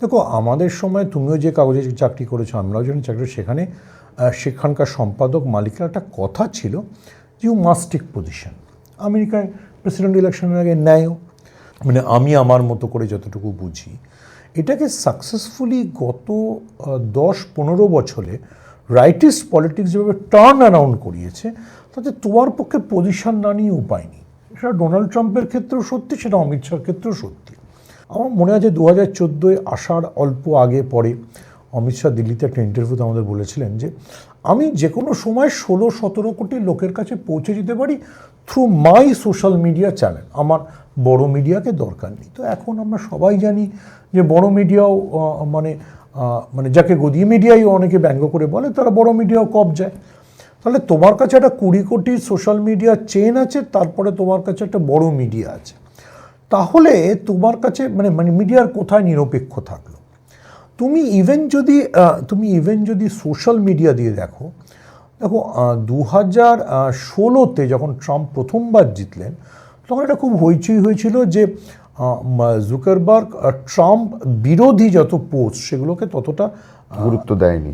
দেখো, আমাদের সময় তুমিও যে কাগজে চাকরি করেছো, আমরাও যখন চাকরি, সেখানে সেখানকার সম্পাদক মালিকের একটা কথা ছিল যে ইউ মাস্ট টেক পজিশন। আমেরিকায় প্রেসিডেন্ট ইলেকশনের আগে নেয়ও, মানে আমি আমার মতো করে যতটুকু বুঝি এটাকে সাকসেসফুলি গত 10-15 বছরে রাইটিস্ট পলিটিক্স যেভাবে টার্ন অ্যারাউন্ড করিয়েছে, তাতে তোমার পক্ষে পজিশন না নিয়ে উপায় নেই। সেটা ডোনাল্ড ট্রাম্পের ক্ষেত্রেও সত্যি, সেটা অমিত শাহর ক্ষেত্রেও সত্যি। আমার মনে আছে 2014 আসার অল্প আগে পরে অমিত শাহ দিল্লিতে একটা ইন্টারভিউতে আমাদের বলেছিলেন যে আমি যে কোনো সময় 16-17 কোটি লোকের কাছে পৌঁছে যেতে পারি থ্রু মাই সোশ্যাল মিডিয়া চ্যানেল, আমার বড় মিডিয়াকে দরকার নেই। তো এখন আমরা সবাই জানি যে বড় মিডিয়াও মানে যাকে গদি মিডিয়াই অনেকে ব্যঙ্গ করে বলে, তারা বড় মিডিয়াও কবজায়। তাহলে তোমার কাছে একটা 20 কোটি সোশ্যাল মিডিয়া চেন আছে, তারপরে তোমার কাছে একটা বড় মিডিয়া আছে। তাহলে তোমার কাছে মানে মিডিয়ার কোথায় নিরপেক্ষ থাকলো? তুমি ইভেন যদি সোশ্যাল মিডিয়া দিয়ে দেখো 2016-তে যখন ট্রাম্প প্রথমবার জিতলেন, তখন এটা খুব হইচই হয়েছিল যে জুকারবার্গ ট্রাম্প বিরোধী যত পোস্ট সেগুলোকে ততটা গুরুত্ব দেয়নি।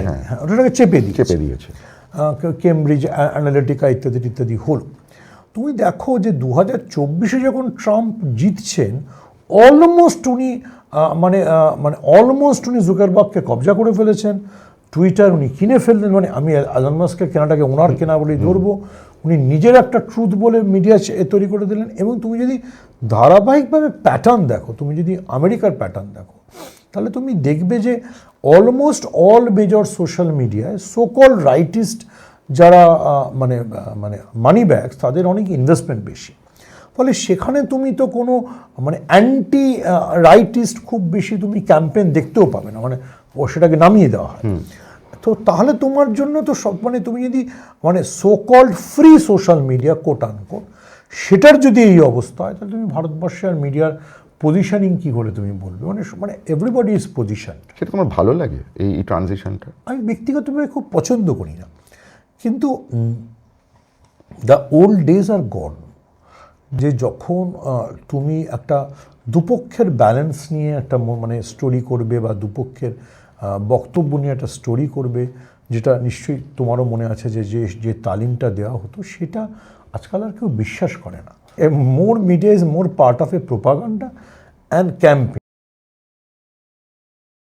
হ্যাঁ, ওটাকে চেপে দিয়েছে। কেমব্রিজ অ্যানালিটিকা ইত্যাদি হলো। তুমি দেখো যে 2024-এ যখন ট্রাম্প জিতছেন, অলমোস্ট উনি জুকারবার্গকে কবজা করে ফেলেছেন। টুইটার উনি কিনে ফেললেন, মানে আমি এলন মাস্কের কেনাটাকে ওনার কেনা বলেই ধরবো। উনি নিজের একটা ট্রুথ বলে মিডিয়া তৈরি করে দিলেন। এবং তুমি যদি ধারাবাহিকভাবে প্যাটার্ন দেখো, তুমি যদি আমেরিকার প্যাটার্ন দেখো, তাহলে তুমি দেখবে যে অলমোস্ট অল মেজর সোশ্যাল মিডিয়ায় সোকল রাইটিস্ট যারা মানি ব্যাগস, তাদের অনেক ইনভেস্টমেন্ট বেশি। ফলে সেখানে তুমি তো কোনো অ্যান্টি রাইটিস্ট খুব বেশি তুমি ক্যাম্পেইন দেখতেও পাবে না, সেটাকে নামিয়ে দেওয়া হয়। তো তাহলে তোমার জন্য তো সব তুমি যদি so called free social media quote unquote, সেটার যদি এই অবস্থা হয়, তাহলে তুমি ভারতবর্ষের মিডিয়ার পজিশনিং কী করে তুমি বলবে? Everybody is position. সেটা তোমার ভালো লাগে এই ট্রানজিশনটা? আমি ব্যক্তিগতভাবে খুব পছন্দ করি না, কিন্তু দ্য ওল্ড ডেজ আর গন। যে যখন তুমি একটা দুপক্ষের ব্যালেন্স নিয়ে একটা স্টোরি করবে, বা দুপক্ষের বক্তব্য নিয়ে একটা স্টোরি করবে, যেটা নিশ্চয়ই তোমারও মনে আছে যে তালিমটা দেওয়া হতো, সেটা আজকাল আর কেউ বিশ্বাস করে না। More media is more part of a propaganda and campaign.